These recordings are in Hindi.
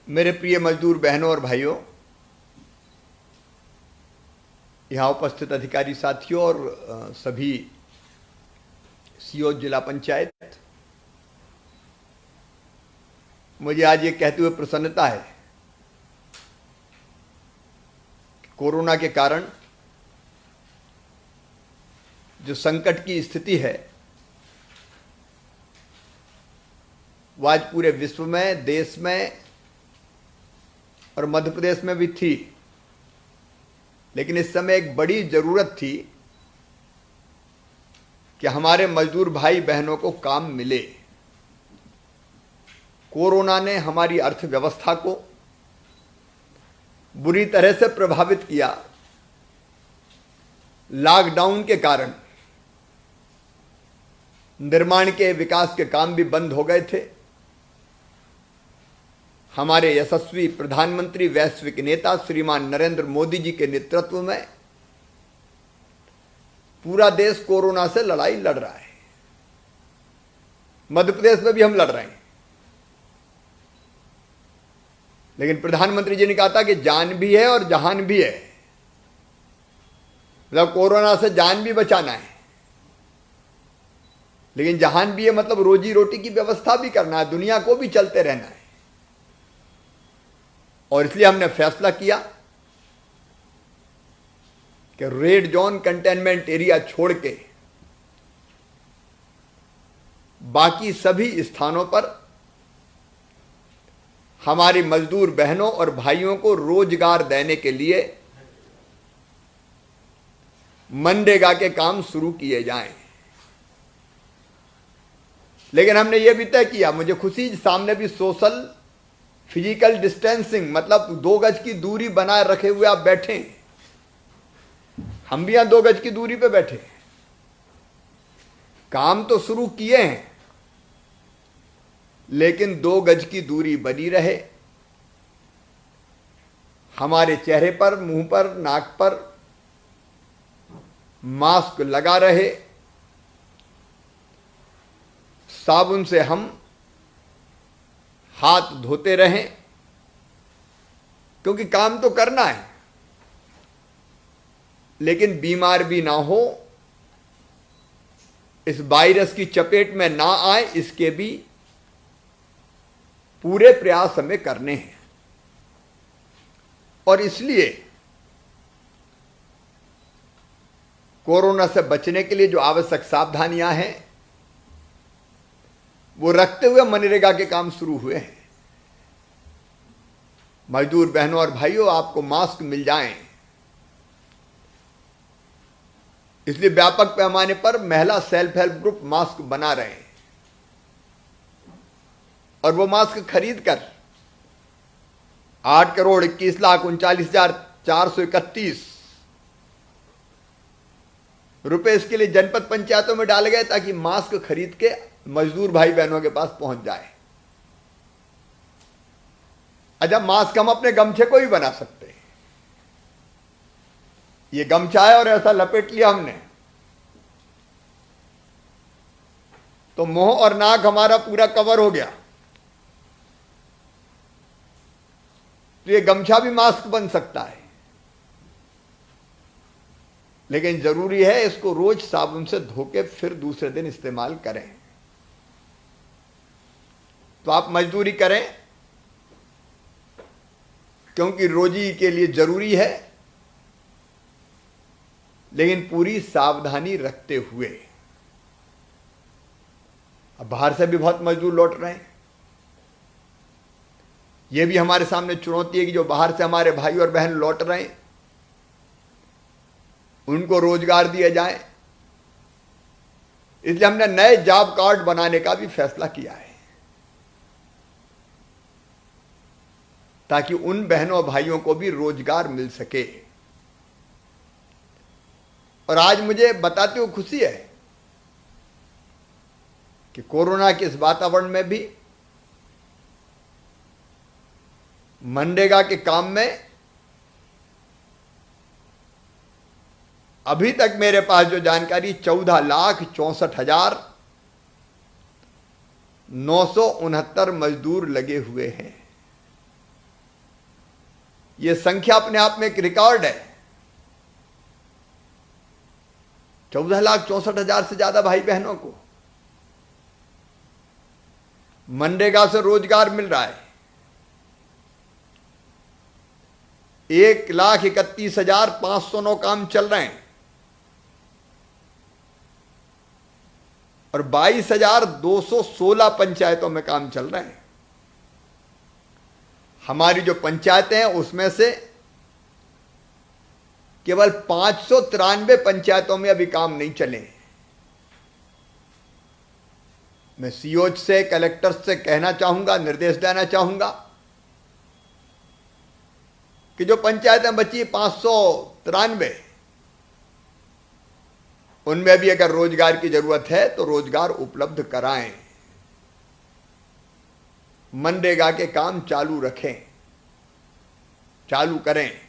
मेरे प्रिय मजदूर बहनों और भाइयों, यहाँ उपस्थित अधिकारी साथियों और सभी सीओ जिला पंचायत, मुझे आज ये कहते हुए प्रसन्नता है कि कोरोना के कारण जो संकट की स्थिति है वो आज पूरे विश्व में, देश में और मध्य प्रदेश में भी थी, लेकिन इस समय एक बड़ी जरूरत थी कि हमारे मजदूर भाई बहनों को काम मिले। कोरोना ने हमारी अर्थव्यवस्था को बुरी तरह से प्रभावित किया। लॉकडाउन के कारण निर्माण के विकास के काम भी बंद हो गए थे। हमारे यशस्वी प्रधानमंत्री, वैश्विक नेता श्रीमान नरेंद्र मोदी जी के नेतृत्व में पूरा देश कोरोना से लड़ाई लड़ रहा है। मध्य प्रदेश में भी हम लड़ रहे हैं, लेकिन प्रधानमंत्री जी ने कहा था कि जान भी है और जहान भी है। मतलब कोरोना से जान भी बचाना है, लेकिन जहान भी है मतलब रोजी रोटी की व्यवस्था भी करना है, दुनिया को भी चलते रहना है। और इसलिए हमने फैसला किया कि रेड जोन कंटेनमेंट एरिया छोड़ के बाकी सभी स्थानों पर हमारी मजदूर बहनों और भाइयों को रोजगार देने के लिए मनरेगा के काम शुरू किए जाएं। लेकिन हमने यह भी तय किया, मुझे खुशी, सामने भी सोशल फिजिकल डिस्टेंसिंग मतलब 2 गज की दूरी बनाए रखे हुए आप बैठे, हम भी यहां 2 गज की दूरी पे बैठे। काम तो शुरू किए हैं, लेकिन 2 गज की दूरी बनी रहे। हमारे चेहरे पर, मुंह पर, नाक पर मास्क लगा रहे। साबुन से हम हाथ धोते रहें, क्योंकि काम तो करना है, लेकिन बीमार भी ना हो, इस वायरस की चपेट में ना आए, इसके भी पूरे प्रयास हमें करने हैं। और इसलिए कोरोना से बचने के लिए जो आवश्यक सावधानियां हैं वो रखते हुए मनरेगा के काम शुरू हुए हैं। मजदूर बहनों और भाइयों, आपको मास्क मिल जाएं, इसलिए व्यापक पैमाने पर महिला सेल्फ हेल्प ग्रुप मास्क बना रहे हैं। और वो मास्क खरीद कर 8,21,39,431 रुपए इसके लिए जनपद पंचायतों में डाले गए, ताकि मास्क खरीद के मजदूर भाई बहनों के पास पहुंच जाए। अच्छा, मास्क हम अपने गमछे को भी बना सकते हैं। ये गमछा है और ऐसा लपेट लिया हमने, तो मुंह और नाक हमारा पूरा कवर हो गया, तो ये गमछा भी मास्क बन सकता है। लेकिन जरूरी है इसको रोज साबुन से धो के फिर दूसरे दिन इस्तेमाल करें। तो आप मजदूरी करें, क्योंकि रोजी के लिए जरूरी है, लेकिन पूरी सावधानी रखते हुए। अब बाहर से भी बहुत मजदूर लौट रहे हैं। यह भी हमारे सामने चुनौती है कि जो बाहर से हमारे भाई और बहन लौट रहे हैं उनको रोजगार दिया जाए। इसलिए हमने नए जॉब कार्ड बनाने का भी फैसला किया है, ताकि उन बहनों भाइयों को भी रोजगार मिल सके। और आज मुझे बताते हुए खुशी है कि कोरोना के इस वातावरण में भी मनरेगा के काम में अभी तक मेरे पास जो जानकारी 14,64,969 मजदूर लगे हुए हैं। ये संख्या अपने आप में एक रिकॉर्ड है। 14,64,000 से ज्यादा भाई बहनों को मनरेगा से रोजगार मिल रहा है। 1,31,509 काम चल रहे हैं और 22,216 पंचायतों में काम चल रहे हैं। हमारी जो पंचायतें हैं उसमें से केवल 593 पंचायतों में अभी काम नहीं चले। मैं सीओ से, कलेक्टर से कहना चाहूंगा, निर्देश देना चाहूंगा कि जो पंचायतें बची 593, उनमें भी अगर रोजगार की जरूरत है तो रोजगार उपलब्ध कराएं, मनरेगा के काम चालू रखें, चालू करें।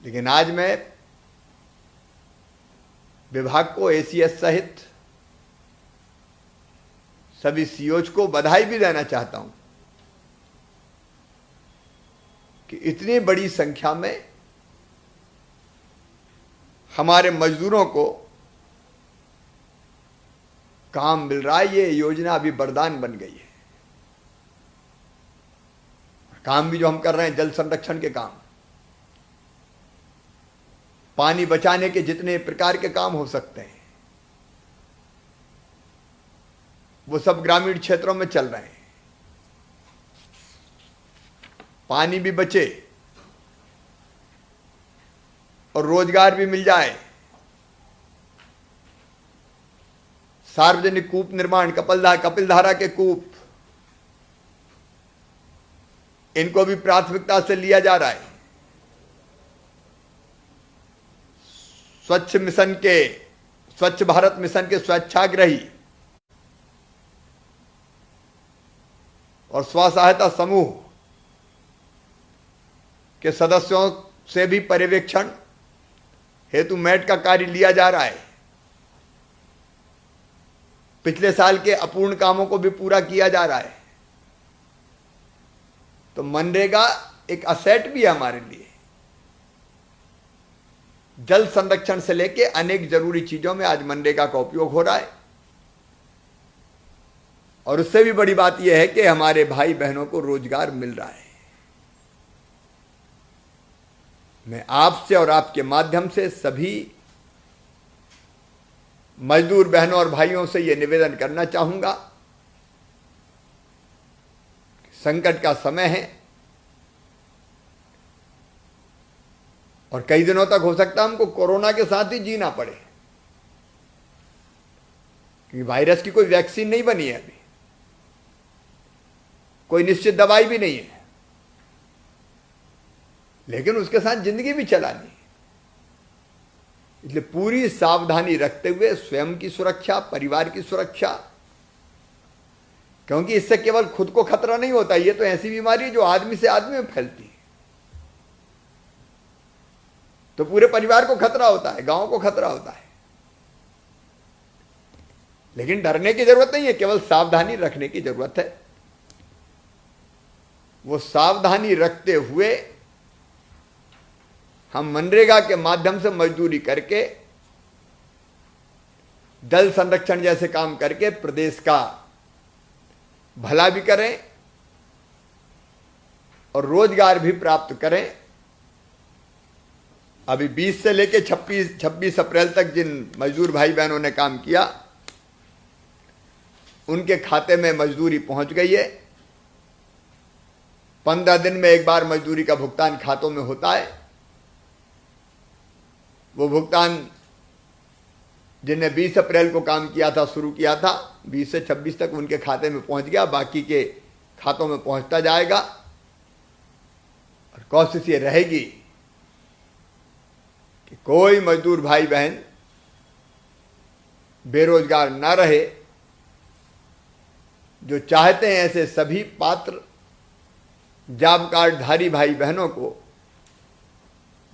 लेकिन आज मैं विभाग को, एसीएस सहित सभी सीओज को बधाई भी देना चाहता हूं कि इतनी बड़ी संख्या में हमारे मजदूरों को काम मिल रहा है। ये योजना अभी वरदान बन गई है। काम भी जो हम कर रहे हैं, जल संरक्षण के काम, पानी बचाने के जितने प्रकार के काम हो सकते हैं, वो सब ग्रामीण क्षेत्रों में चल रहे हैं। पानी भी बचे और रोजगार भी मिल जाए। सार्वजनिक कूप निर्माण, कपिलधारा के कूप, इनको भी प्राथमिकता से लिया जा रहा है। स्वच्छ भारत मिशन के स्वच्छाग्रही और स्व सहायता समूह के सदस्यों से भी पर्यवेक्षण हेतु मैट का कार्य लिया जा रहा है। पिछले साल के अपूर्ण कामों को भी पूरा किया जा रहा है। तो मनरेगा एक असेट भी है हमारे लिए। जल संरक्षण से लेके अनेक जरूरी चीजों में आज मनरेगा का उपयोग हो रहा है। और उससे भी बड़ी बात यह है कि हमारे भाई बहनों को रोजगार मिल रहा है। मैं आपसे और आपके माध्यम से सभी मजदूर बहनों और भाइयों से यह निवेदन करना चाहूंगा, संकट का समय है और कई दिनों तक हो सकता है हमको कोरोना के साथ ही जीना पड़े, क्योंकि वायरस की कोई वैक्सीन नहीं बनी है अभी, कोई निश्चित दवाई भी नहीं है, लेकिन उसके साथ जिंदगी भी चलानी। इसलिए पूरी सावधानी रखते हुए स्वयं की सुरक्षा, परिवार की सुरक्षा, क्योंकि इससे केवल खुद को खतरा नहीं होता, ये तो ऐसी बीमारी है जो आदमी से आदमी में फैलती है। तो पूरे परिवार को खतरा होता है, गांव को खतरा होता है। लेकिन डरने की जरूरत नहीं है, केवल सावधानी रखने की जरूरत है। वो सावधानी रखते हुए हम मनरेगा के माध्यम से मजदूरी करके, जल संरक्षण जैसे काम करके प्रदेश का भला भी करें और रोजगार भी प्राप्त करें। अभी 20 से लेकर 26 अप्रैल तक जिन मजदूर भाई बहनों ने काम किया, उनके खाते में मजदूरी पहुंच गई है। 15 दिन में एक बार मजदूरी का भुगतान खातों में होता है। वो भुगतान जिन्हें 20 अप्रैल को काम किया था, शुरू किया था, 20 से 26 तक उनके खाते में पहुंच गया, बाकी के खातों में पहुंचता जाएगा। और कोशिश ये रहेगी कि कोई मजदूर भाई बहन बेरोजगार ना रहे। जो चाहते हैं ऐसे सभी पात्र जॉब कार्डधारी भाई बहनों को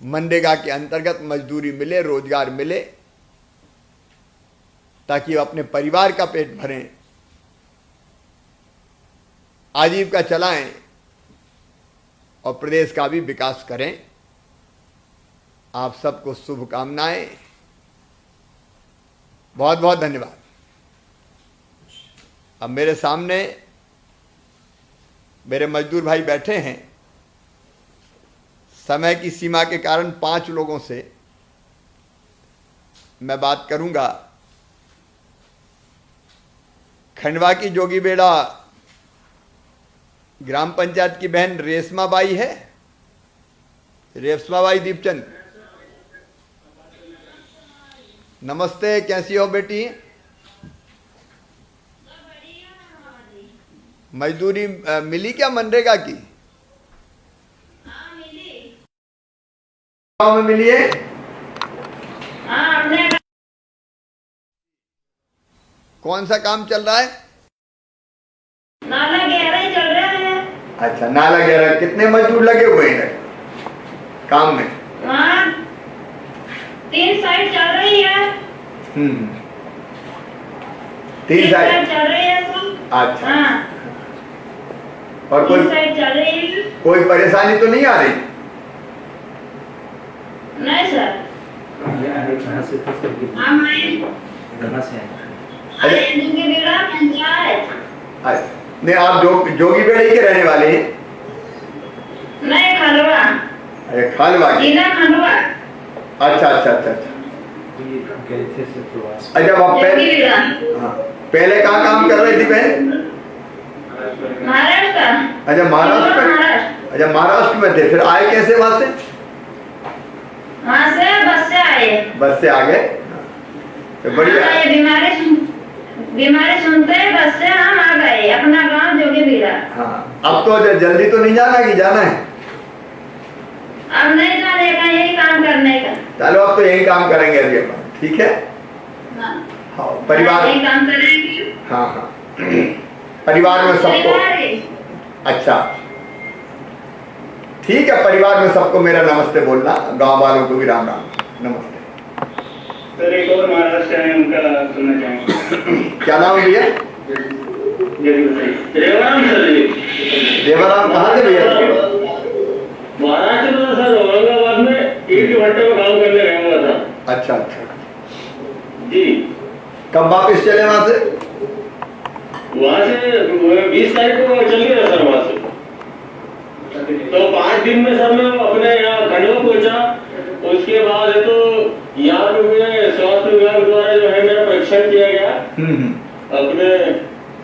मनरेगा के अंतर्गत मजदूरी मिले, रोजगार मिले, ताकि वो अपने परिवार का पेट भरें, आजीविका चलाएं और प्रदेश का भी विकास करें। आप सबको शुभकामनाएं। बहुत बहुत धन्यवाद। अब मेरे सामने मेरे मजदूर भाई बैठे हैं। समय की सीमा के कारण 5 लोगों से मैं बात करूंगा। खंडवा की जोगीबेड़ा ग्राम पंचायत की बहन रेशमा बाई है। रेशमा बाई दीपचंद, नमस्ते, कैसी हो बेटी? मजदूरी मिली क्या मनरेगा की? गाँव में मिली है? कौन सा काम चल रहा है? नाला गहरा ही चल रहा है। अच्छा, नाला गहरा। कितने मजदूर लगे हुए हैं काम में? वहाँ 3 साइड चल रही है। 3 साइड चल रही है तो। अच्छा। हाँ। और 3 साइड चल रही है। कोई परेशानी तो नहीं आ रही? नहीं सर। हम जोगीबेड़ा पंचायत। नहीं, आप जोगीबेड़ा के रहने वाले हैं? नहीं, खंडवा। अरे खंडवा की? खंडवा। अच्छा अच्छा अच्छा अच्छा। अच्छा, आप पहले कहाँ काम कर रही थी बहन? महाराष्ट्र। अच्छा, महाराष्ट्र में। अच्छा, महाराष्ट्र में थे, फिर आए कैसे वहां से? वहाँ से बस से आए। बस से आ गए? तो बढ़िया। बीमारी सुनते हैं बस से हम आ गए अपना गांव जोगीबेड़ा। हाँ, अब तो जल्दी तो नहीं जाना कि जाना है? अब नहीं जाने का, यही काम करने का। चलो, अब तो यही काम करेंगे अभी अपन, ठीक है? हाँ, परिवार यही काम करेंगे। हाँ हाँ। परिवार में सबको। अच्छा, ठीक है। परिवार में सबको मेरा नमस्ते बोलना, गांव वालों को भी राम राम नमस्ते। सर, एक और महाराष्ट्र है, उनका सुनना चाहेंगे। क्या नाम है भैया? देवराम सर जी। देवराम कहाँ से भैया? महाराष्ट्र में सर, औरंगाबाद में ईट भट्टे में काम करने गया हुआ था। अच्छा अच्छा जी। कब वापस चले वहां से? वहाँ से 20 तारीख को चल गया सर वहाँ से। तो 5 दिन में सर मैं अपने यहाँ खंडवा पहुंचा। उसके बाद तो यहाँ पे मुझे स्वास्थ्य विभाग द्वारा जो है मेरा परीक्षण किया गया। अपने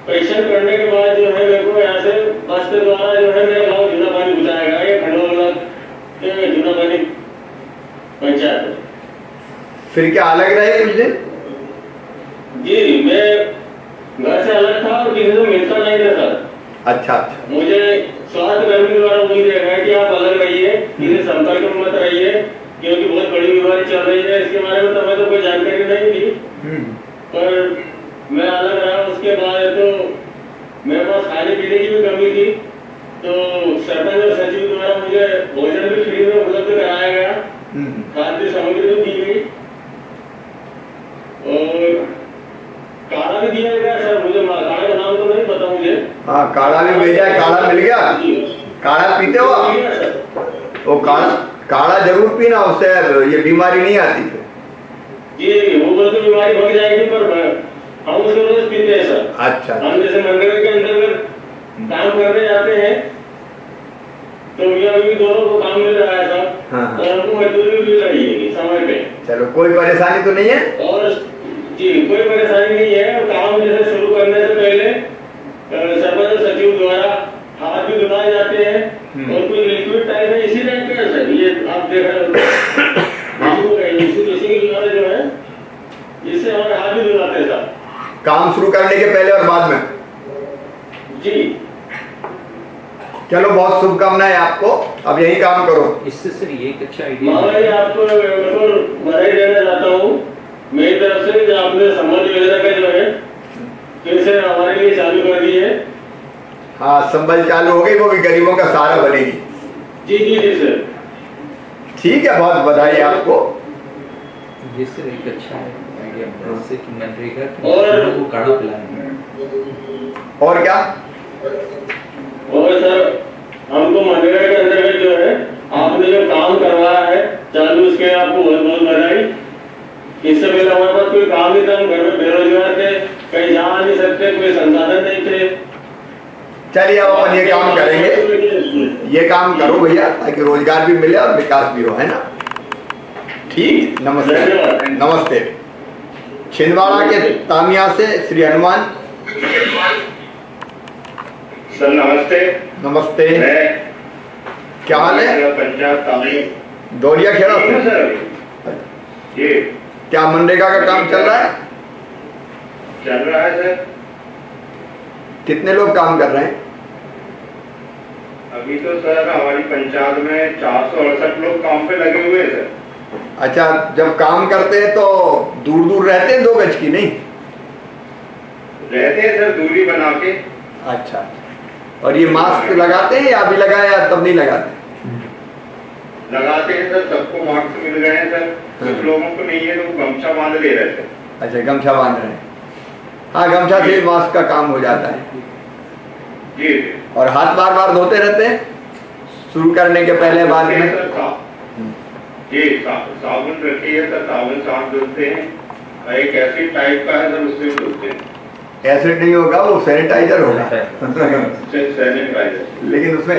परीक्षण करने के बाद जो है मेरे को यहाँ से बस के द्वारा जो है मेरे गाँव जूनापानी पहुँचाया गया। ये खंडवा ब्लॉक के जूनापानी पंचायत। फिर क्या अलग रहे कुछ दिन? जी, मैं घर से अलग था और किसी से मिलता नहीं था सर। अच्छा अच्छा। मुझे स्वास्थ्य कर्मी द्वारा बोल दिया गया कि आप अलग रहिए, किसी संपर्क में मत रहिए, क्योंकि बहुत बड़ी बीमारी चल रही है। इसके बारे में तो हमें तो कोई जानकारी नहीं थी, पर मैं अलग रहा। उसके बाद तो मेरे पास खाने पीने की भी कमी थी, तो सरपंच और सचिव द्वारा मुझे भोजन भी फ्री में उपलब्ध कराया गया, खाद्य सामग्री भी दी गई और काढ़ा भी दिया गया सर। मुझे काढ़े का नाम तो नहीं पता मुझे। हाँ, काढ़ा भी भेजा है। काढ़ा मिल गया? काढ़ा पीते हो आप? वो काढ़ा जरूर पीना, उससे ये बीमारी नहीं आती है। जी, वो बोलते बीमारी भग जाएगी, पर हम उसको रोज पीते हैं सर। अच्छा। हम जैसे मनरेगा के अंतर्गत काम करने जाते हैं तो अभी दोनों को काम मिल रहा है सर। हाँ। और हमको मजदूरी भी मिल रही है समय पे। चलो, कोई परेशानी तो नहीं है? और जी, कोई परेशानी नहीं है। काम जैसे शुरू करने से पहले सरपंच और सचिव द्वारा हाथ भी धुलाए जाते हैं और कोई लिक्विड टाइप है, इसी टाइप का है सर। ये आप देख रहे हो इसी के द्वारा जो है, इससे हमारे हाथ भी धुलाते हैं सर, काम शुरू करने के पहले और बाद में। जी। चलो, बहुत शुभकामनाएं आपको। अब यही काम करो। इससे सर ये एक अच्छा आइडिया मामा जी, आपको बधाई देना चाहता हूँ मेरी तरफ से, जो आपने संबल योजना का जो है फिर से हमारे लिए चालू कर दी है। हाँ, संबल चालू हो गई, वो भी गरीबों का सहारा बनेगी। जी जी जी सर। ठीक है, बहुत बधाई आपको। ये सर एक अच्छा आइडिया है कि मनरेगा और को काढ़ा पिलाना। और क्या? और सर, हमको मनरेगा के अंतर्गत चालू, उसके आपको बहुत बहुत बधाई। इससे पहले हमारे पास कोई काम नहीं था, हम घर में बेरोजगार थे, कहीं जा नहीं सकते, कोई संसाधन नहीं थे। चलिए अब अपन ये काम करेंगे, ये काम करो भैया, ताकि रोजगार भी मिले और विकास भी हो, है ना। ठीक, नमस्ते। नमस्ते। छिंदवाड़ा के तामिया से श्री हनुमान। सर नमस्ते। नमस्ते। क्या हाल है? पंजाब तामिया दौरिया खेड़ा से सर जी। क्या मनरेगा का काम चल रहा है? चल रहा है सर। कितने लोग काम कर रहे हैं? अभी तो सर हमारी पंचायत में 468 लोग काम पे लगे हुए हैं सर। अच्छा, जब काम करते हैं तो दूर दूर रहते हैं, 2 गज की नहीं रहते हैं सर, दूरी बना के। अच्छा, और ये मास्क लगाते हैं या अभी लगाया तब नहीं लगाते? लगाते हैं सर, सबको मास्क मिल गए हैं सर। कुछ लोगों को नहीं है तो वो गमछा बांध ले रहे थे। अच्छा, गमछा बांध रहे हैं। हाँ, गमछा से मास्क का काम हो जाता है। जी। और हाथ बार बार धोते रहते हैं शुरू करने के पहले बाद में? जी, साबुन रखी है सर, साबुन साफ धुलते हैं। एक एसिड टाइप का है सर, उससे भी धुलते हैं। एसिड नहीं होगा, वो सैनिटाइजर होगा। सैनिटाइजर, लेकिन उसमें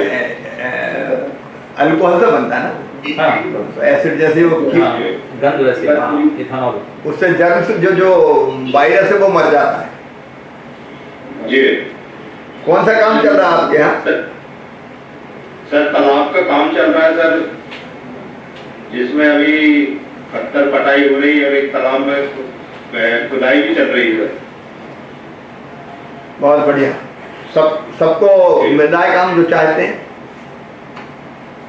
अल्कोहल से बनता है ना। हाँ, एसिड जैसे वो गंध वैसे, इथेनॉल, उससे जर्म्स जो वायरस है वो मर जाता है। जी। कौन सा काम चल रहा है आपके यहाँ? सर तालाब का काम चल रहा है सर, जिसमें अभी पत्थर पटाई हो रही है और एक तालाब में खुदाई भी चल रही है सर। बहुत बढ़िया। सबको मिल रहा है काम जो चाहते हैं?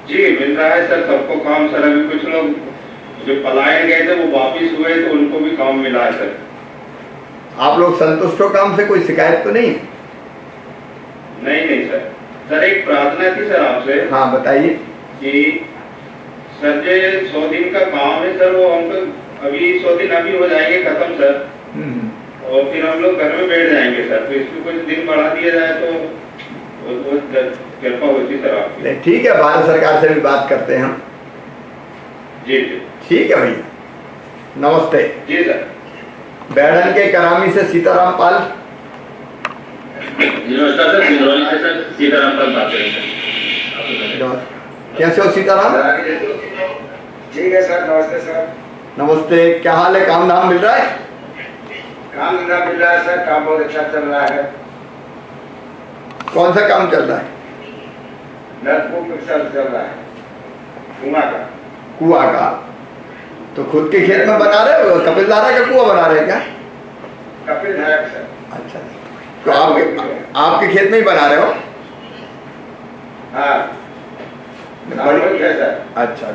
जी मिल रहा है सर, सबको काम सर। अभी कुछ लोग जो पलायन गए थे वो वापिस हुए तो उनको भी काम मिला है सर। आप लोग संतुष्ट हो काम से? कोई शिकायत तो नहीं? नहीं सर। सर एक प्रार्थना थी सर आपसे। हाँ बताइए। कि सर जो 100 दिन का काम है सर, वो हमको अभी 100 दिन अभी हो जाएंगे खत्म सर, और फिर हम लोग घर में बैठ जाएंगे सर। तो इसमें कुछ दिन बढ़ा दिया जाए तो बहुत कृपा होती सर आपकी। ठीक है, भारत सरकार से भी बात करते हैं हम। जी। ठीक है भैया, नमस्ते। जी सर। बैठन के करामी से सीताराम पाल। नमस्कार सर, सिंगरौली से सर सीताराम पाल बात कर रहे हैं। कैसे हो सीताराम? ठीक है सर, नमस्ते सर। नमस्ते, क्या हाल है? काम धाम मिल रहा है? काम धंधा मिल रहा है सर, काम बहुत अच्छा चल रहा है। कौन सा काम चल रहा है? नलकूप चल रहा है, कुआं का। कुआं का? तो खुद के खेत में बना रहे हो? कपिलधारा का कुआं बना रहे हैं क्या? कपिलधारा सर। अच्छा, तो आपके खेत में ही बना रहे हो? हाँ सर। अच्छा,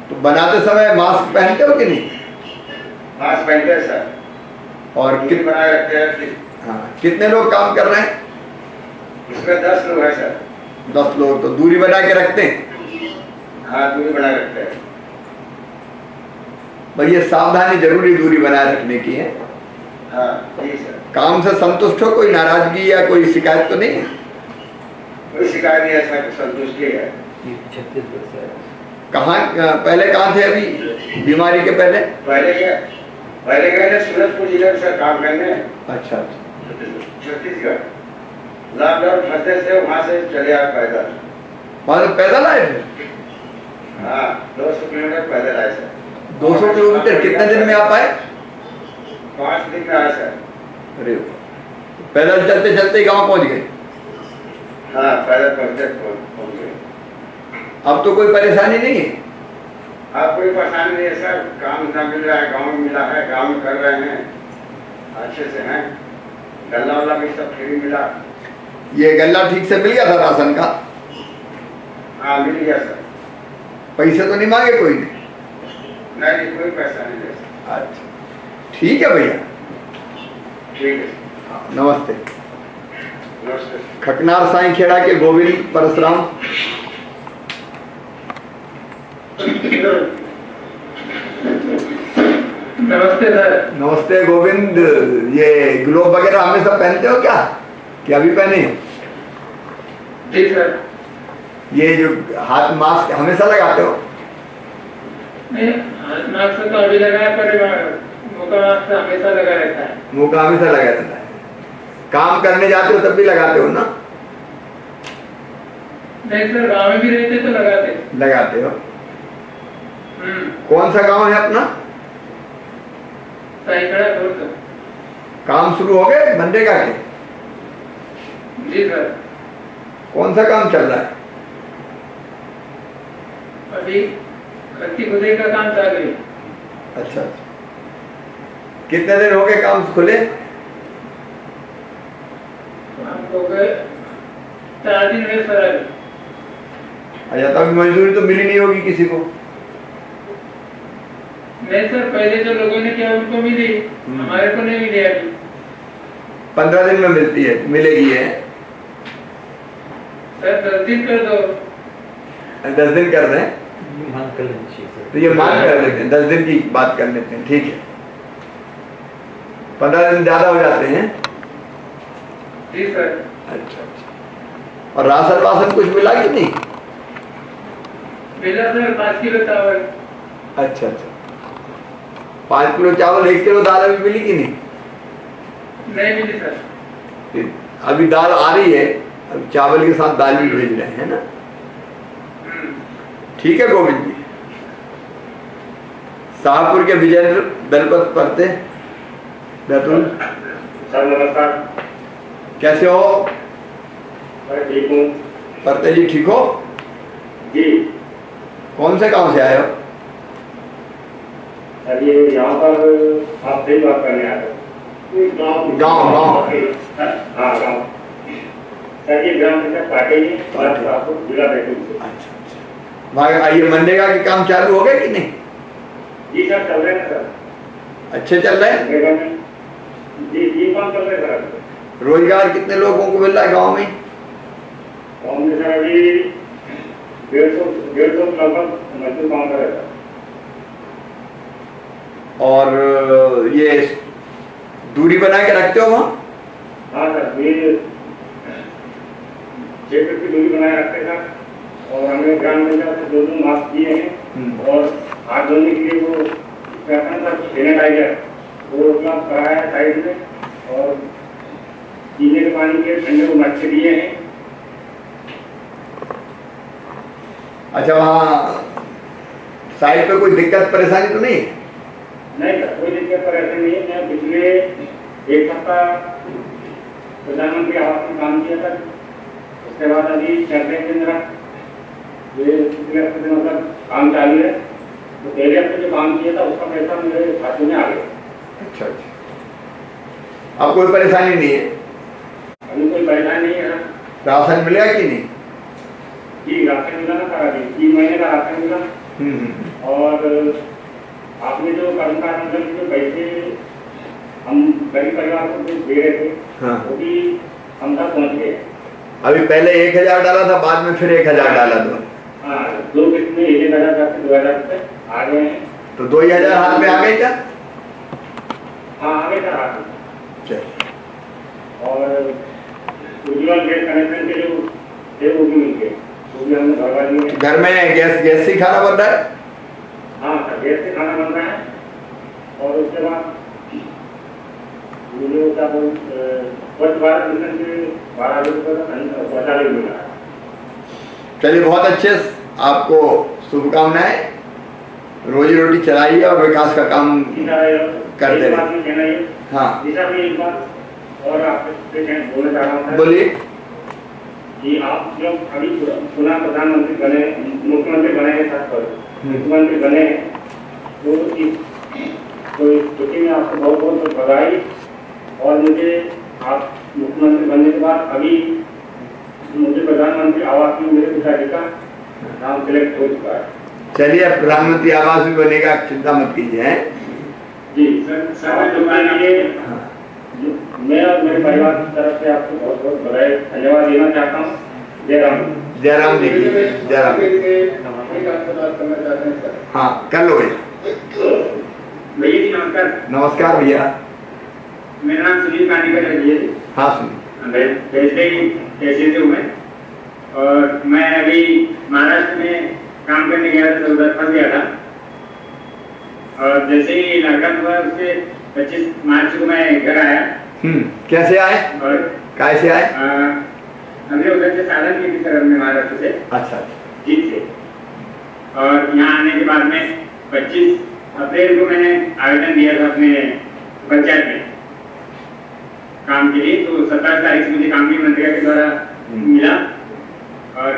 तो बनाते समय मास्क पहनते हो कि नहीं? मास्क पहनते हैं सर, और बनाए रखते हैं। हाँ, कितने लोग काम कर रहे हैं? इसमें 10 लोग हैं सर। 10 लोग। तो दूरी बना के रखते हैं? हाँ, दूरी बनाए रखते हैं। भाई ये सावधानी जरूरी दूरी बनाए रखने की है। हाँ जी सर। काम से संतुष्ट हो? कोई नाराजगी या कोई शिकायत तो नहीं है? कोई शिकायत नहीं है सर, संतुष्टि है। छत्तीसगढ़ से। कहाँ पहले कहाँ थे अभी बीमारी के पहले? पहले गए थे सूरजपुर जिले में सर काम करने। अच्छा, छत्तीसगढ़। लॉकडाउन फंसने से वहाँ से चले आए पैदल। वहाँ से पैदल आए थे? हाँ, 200 किलोमीटर पैदल आए सर। 200 किलोमीटर कितने दिन में आप आए? 5 दिन में आए सर। अरे, पैदल चलते चलते गांव पहुंच गए? हाँ, पैदल पहुंच गए। अब तो कोई परेशानी नहीं है? अब कोई परेशानी नहीं है सर, काम धंधा मिल रहा है, गाँव में मिला है, गाँव में कर रहे हैं, अच्छे से हैं। गल्ला वाला भी सब फ्री मिला। ये गल्ला ठीक से मिल गया था राशन का? हाँ मिल गया सर। पैसे तो नहीं मांगे कोई ने? नहीं, कोई पैसा नहीं है। अच्छा, ठीक है भैया, ठीक है। नमस्ते। नमस्ते। खकनार साईं खेड़ा के गोविंद परशुराम। नमस्ते सर। नमस्ते गोविंद, ये ग्लोव वगैरह हमेशा पहनते हो क्या, कि अभी पहने? जी सर। ये जो हाथ मास्क हमेशा लगाते हो? मार्क्स तो अभी लगाया पर मुंह का मार्क्स हमेशा लगा रहता है। मुंह का हमेशा लगा रहता है। काम करने जाते हो तब भी लगाते हो ना? नहीं सर, गाँव में भी रहते तो लगाते हो। कौन सा गांव है अपना? सहीखड़ा घोर। काम शुरू हो गए मनरेगा के? जी सर। कौन सा काम चल रहा है? अभी खत्ती खुदाई का काम चालू है। अच्छा, कितने दिन हो गए काम खुले? हो गए 4 दिन हुए सर। अच्छा, तब मजदूरी तो मिली नहीं होगी किसी को? नहीं सर, पहले जो लोगों ने किया उनको मिली, हमारे को नहीं मिली अभी। 15 दिन में मिलती है, मिलेगी है सर। 10 दिन कर दो। 10 दिन कर रहे हैं मांग कर लेनी चाहिए सर। तो ये मांग कर लेते हैं, 10 दिन की बात कर लेते हैं, ठीक है। 15 दिन ज्यादा हो जाते हैं। जी सर। अच्छा, और राशन वासन कुछ मिला कि नहीं? मिला सर, 5 किलो चावल। अच्छा, 5 किलो चावल, 1 किलो दाल अभी मिली कि नहीं? नहीं मिली सर। अभी दाल आ रही है, अब चावल के साथ दाल भी भेज रहे हैं ना? ठीक है गोविंद जी। शाहपुर के विजेंद्र दलपत पढ़ते बैतूल। सर नमस्कार। कैसे हो? मैं ठीक हूँ। पढ़ते जी ठीक हो? जी। कौन से गांव से आए हो? सर ये यहाँ पर आपसे ही बात करने आया था। गाँव हाँ गाँव। सर ये ग्राम पंचायत पार्टी शाहपुर जिला बैतूल से। अच्छा, वहाँ ये मनरेगा के काम चालू हो गए कि नहीं? जी सर, चल रहे हैं सर। अच्छे चल रहे हैं? जी काम चल रहे हैं सर। रोजगार कितने लोगों को मिल रहा है गांव में? गाँव में सर अभी 150 लगभग मजदूर काम कर रहे हैं। और ये दूरी बना के रखते हो वहाँ? हाँ सर, ये 6 फीट की दूरी बनाए रखते हैं सर। और हमने ग्राम पंचायत से 2 मास्क दिए हैं और हाथ धोने के लिए वो सैनिटाइजर वो उपलब्ध कराया है साइड में, और पीने के पानी के ठंडे मटके दिए हैं। अच्छा, वहाँ साइड पे कोई दिक्कत परेशानी तो नहीं? नहीं सर, कोई दिक्कत परेशानी नहीं है। मैं पिछले 1 हफ्ता प्रधानमंत्री आवास में काम किया था, उसके बाद अभी चलते हैं जरा ये पिछले हफ्ते से मतलब काम चालू है। तो पहले हफ्ते जो काम किया था उसका पैसा मेरे खाते में आ गया। अच्छा, अब कोई परेशानी नहीं है? अभी कोई परेशानी नहीं है। राशन मिलेगा कि नहीं? जी राशन मिला ना सर, अभी 3 महीने का राशन मिला। और आपने जो कर्मकार मंडल के पैसे हम गरीब परिवार को दे रहे थे, हाँ। वो भी हम तक पहुँच गए। अभी पहले 1000 डाला था, बाद में फिर 1000 डाला दो। हाँ, 2 किस्त में 1000 से 2000 रुपये आ गए हैं। तो 2000 हाथ में आ गए क्या? हाँ आ गए सर हाथ में। चल। और उज्ज्वल गैस कनेक्शन के जो थे वो भी मिल गए, वो भी हमने भरवा लिए। घर में गैस से खाना बन रहा है? हाँ सर, गैस से खाना बन रहा है। और उसके बाद मुझे क्या बोल स्वच्छ भारत मिशन के 12 रुपये का शौचालय मिला है। चलिए, बहुत अच्छे, आपको शुभकामनाएं। रोजी रोटी चलाइए और विकास का काम करते रहिए। हाँ एक बात और आपसे बोलना चाह रहा हूँ। बोलिए। कि आप जब अभी पुनः प्रधानमंत्री बने, मुख्यमंत्री बने हैं, खास पर मुख्यमंत्री बने हैं, तो इस स्थिति में आपको बहुत बहुत बधाई। और मुझे आप मुख्यमंत्री बनने के बाद अभी मुझे प्रधानमंत्री आवास में मेरे पिताजी का नाम सिलेक्ट हो चुका है। चलिए, प्रधानमंत्री आवास भी बनेगा, चिंता मत कीजिए। हैं जी सर, मैं और मेरे परिवार की तरफ से आपको बहुत बहुत बधाई धन्यवाद देना चाहता हूँ। जय राम। जय राम जी की जय राम। हाँ कर लो भैया। भैया जी नमस्कार। नमस्कार भैया। मेरा नाम सुनील कानीकर है भैया जी। हाँ सुनील। कैसे हूँ मैं, और मैं अभी महाराष्ट्र में काम करने गया था तो उधर फंस गया था। और जैसे ही लड़का हुआ उससे 25 मार्च को मैं घर आया। कैसे आए और कैसे आए? हमने उधर से साधन की थी सर, हमने महाराष्ट्र से। अच्छा जीत से। और यहाँ आने के बाद में 25 अप्रैल को मैंने आवेदन दिया था अपने पंचायत में काम के लिए। तो 27 तारीख से मुझे काम की मनरेगा के द्वारा मिला और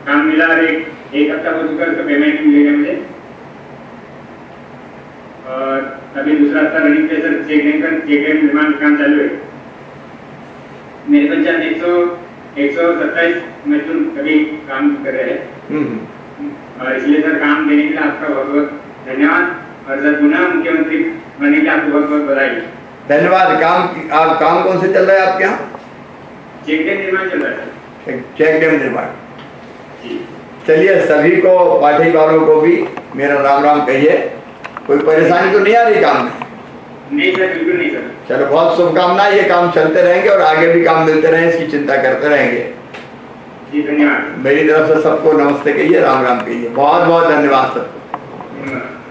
काम मिला और एक हफ्ता हो चुका है, उसका पेमेंट मिलेगा मुझे। और अभी दूसरा हफ्ता रनिंग पे सर चेक डैम निर्माण काम चालू है। मेरे पंचायत 127 मजदूर अभी काम कर रहे हैं और इसलिए सर काम देने के लिए आपका बहुत बहुत धन्यवाद। और सर पुनः मुख्यमंत्री बनने के लिए आपको बहुत बहुत बधाई। धन्यवाद। काम कौन से चल रहा है आपके यहाँ? चेक डैम निर्माण चल रहा है सर। चेक डैम निर्माण। चलिए, सभी को पाठी वालों को भी मेरा राम राम कहिए। कोई परेशानी तो नहीं आ रही काम में? नहीं सर, बिल्कुल नहीं सर। चलो, बहुत शुभकामनाएं। ये काम चलते रहेंगे और आगे भी काम मिलते रहें, इसकी चिंता करते रहेंगे। जी धन्यवाद। मेरी तरफ से सबको नमस्ते कहिए, राम राम कहिए। बहुत बहुत धन्यवाद सबको। धन्यवाद।